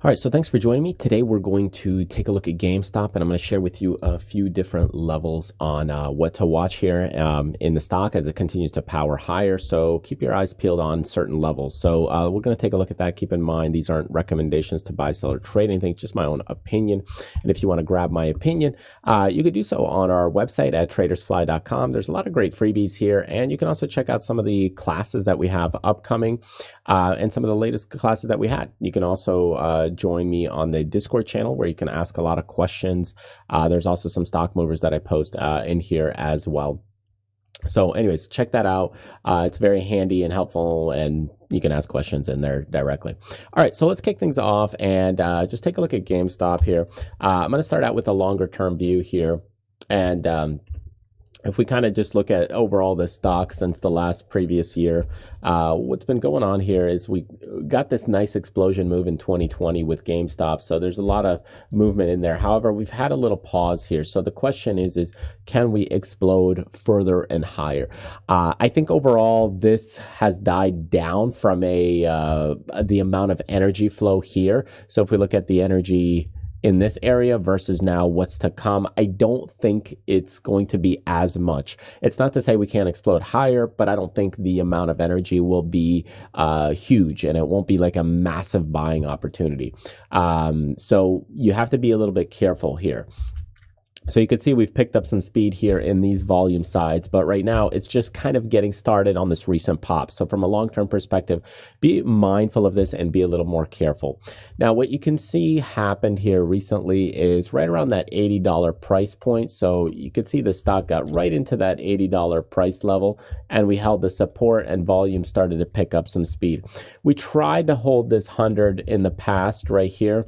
All right, so thanks for joining me. Today we're going to take a look at GameStop, and I'm going to share with you a few different levels on what to watch here in the stock as it continues to power higher. So keep your eyes peeled on certain levels. So we're going to take a look at that. Keep in mind, these aren't recommendations to buy, sell, or trade anything, just my own opinion. And if you want to grab my opinion, you could do so on our website at tradersfly.com. There's a lot of great freebies here, and you can also check out some of the classes that we have upcoming and some of the latest classes that we had. You can also join me on the Discord channel where you can ask a lot of questions. There's also some stock movers that I post in here as well. So anyways, check that out. It's very handy and helpful, and you can ask questions in there directly. All right, so let's kick things off and just take a look at GameStop here. I'm going to start out with a longer term view here. And if we kind of just look at overall the stock since the last previous year, what's been going on here is we got this nice explosion move in 2020 with GameStop. So there's a lot of movement in there. However, we've had a little pause here. So the question is can we explode further and higher? I think overall this has died down from the amount of energy flow here. So if we look at the energy in this area versus now what's to come, I don't think it's going to be as much. It's not to say we can't explode higher, but I don't think the amount of energy will be huge, and it won't be like a massive buying opportunity. So you have to be a little bit careful here. So you can see we've picked up some speed here in these volume sides, but right now it's just kind of getting started on this recent pop. So from a long-term perspective, be mindful of this and be a little more careful. Now, what you can see happened here recently is right around that $80 price point. So you can see the stock got right into that $80 price level, and we held the support and volume started to pick up some speed. We tried to hold this 100 in the past right here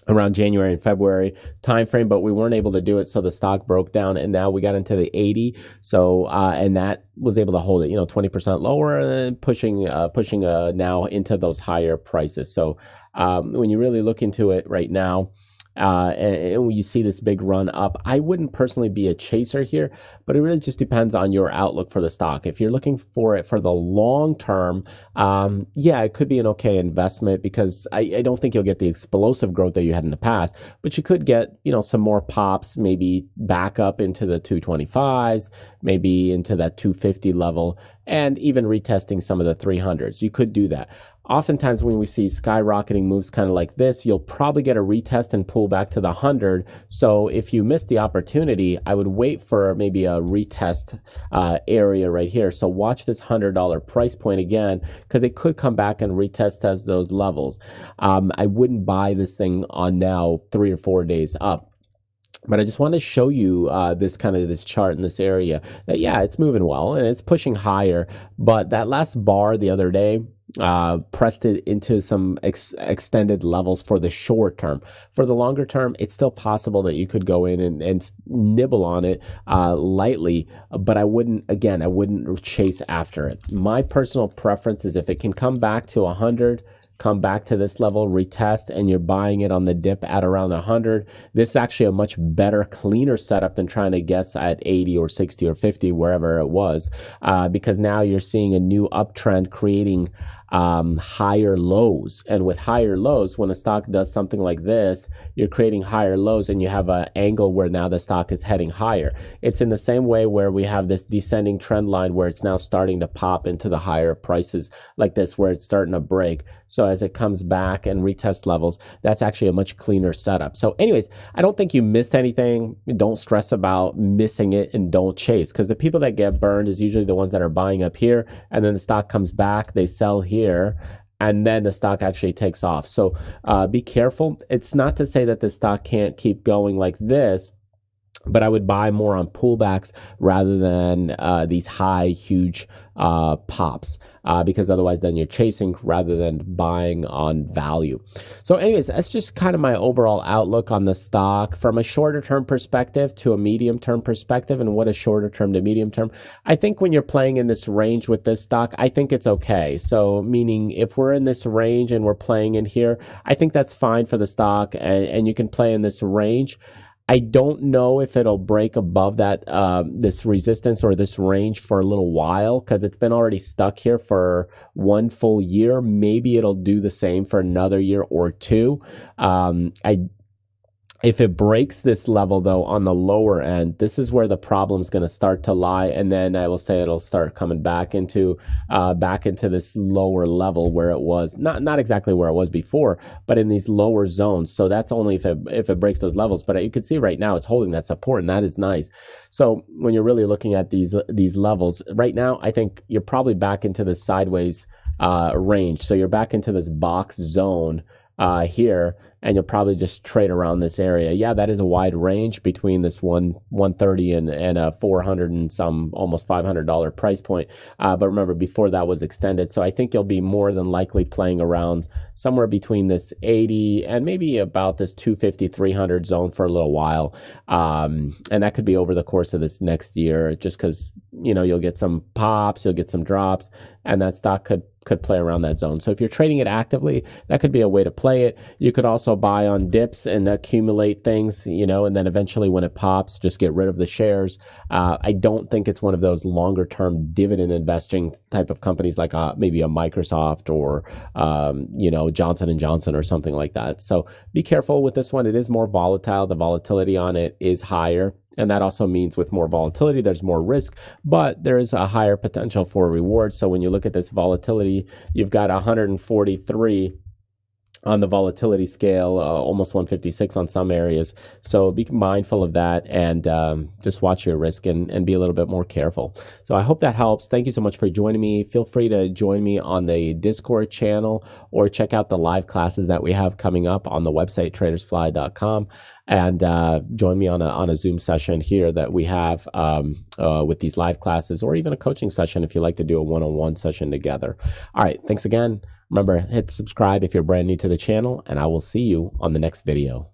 around January and February timeframe, but we weren't able to do it. So the stock broke down, and now we got into the 80. So, and that was able to hold it, 20% lower and pushing now into those higher prices. So, when you really look into it right now, and when you see this big run up, I wouldn't personally be a chaser here, but it really just depends on your outlook for the stock. If you're looking for it for the long term, yeah, it could be an okay investment because I don't think you'll get the explosive growth that you had in the past, but you could get, some more pops, maybe back up into the 225s, maybe into that 250 level, and even retesting some of the 300s. You could do that. Oftentimes when we see skyrocketing moves kind of like this, you'll probably get a retest and pull back to the 100. So if you miss the opportunity, I would wait for maybe a retest area right here. So watch this $100 price point again, because it could come back and retest as those levels. I wouldn't buy this thing on now 3 or 4 days up. But I just want to show you this chart in this area that, yeah, it's moving well and it's pushing higher. But that last bar the other day pressed it into some extended levels for the short term. For the longer term, it's still possible that you could go in and nibble on it lightly, but I wouldn't chase after it. My personal preference is if it can come back to 100, come back to this level, retest, and you're buying it on the dip at around 100. This is actually a much better, cleaner setup than trying to guess at 80 or 60 or 50, wherever it was, because now you're seeing a new uptrend creating higher lows. And with higher lows, when a stock does something like this, you're creating higher lows and you have an angle where now the stock is heading higher. It's in the same way where we have this descending trend line where it's now starting to pop into the higher prices like this, where it's starting to break. So as it comes back and retest levels, that's actually a much cleaner setup. So anyways, I don't think you missed anything. Don't stress about missing it and don't chase, because the people that get burned is usually the ones that are buying up here, and then the stock comes back, they sell here, and then the stock actually takes off. So be careful. It's not to say that the stock can't keep going like this, but I would buy more on pullbacks rather than these high, huge pops, because otherwise then you're chasing rather than buying on value. So anyways, that's just kind of my overall outlook on the stock from a shorter term perspective to a medium term perspective. And what is shorter term to medium term? I think when you're playing in this range with this stock, I think it's okay. So meaning if we're in this range and we're playing in here, I think that's fine for the stock, and you can play in this range. I don't know if it'll break above that this resistance or this range for a little while, because it's been already stuck here for one full year. Maybe it'll do the same for another year or two. If it breaks this level, though, on the lower end, this is where the problem's going to start to lie. And then I will say it'll start coming back into this lower level where it was, not exactly where it was before, but in these lower zones. So that's only if it breaks those levels. But you can see right now it's holding that support, and that is nice. So when you're really looking at these levels right now, I think you're probably back into the sideways range. So you're back into this box zone here, and you'll probably just trade around this area. Yeah, that is a wide range between this 130 and a 400 and some almost $500 price point. But remember, before that was extended. So I think you'll be more than likely playing around somewhere between this 80 and maybe about this 250, 300 zone for a little while. And that could be over the course of this next year, just because, you'll get some pops, you'll get some drops, and that stock could play around that zone. So if you're trading it actively, that could be a way to play it. You could also buy on dips and accumulate things, and then eventually when it pops, just get rid of the shares. I don't think it's one of those longer term dividend investing type of companies like maybe a Microsoft or, Johnson & Johnson or something like that. So be careful with this one. It is more volatile. The volatility on it is higher. And that also means with more volatility, there's more risk, but there is a higher potential for reward. So when you look at this volatility, you've got 143 on the volatility scale, almost 156 on some areas. So be mindful of that, and just watch your risk and be a little bit more careful. So I hope that helps. Thank you so much for joining me. Feel free to join me on the Discord channel or check out the live classes that we have coming up on the website, tradersfly.com. And join me on a Zoom session here that we have with these live classes, or even a coaching session if you like to do a one-on-one session together. All right, thanks again. Remember, hit subscribe if you're brand new to the channel, and I will see you on the next video.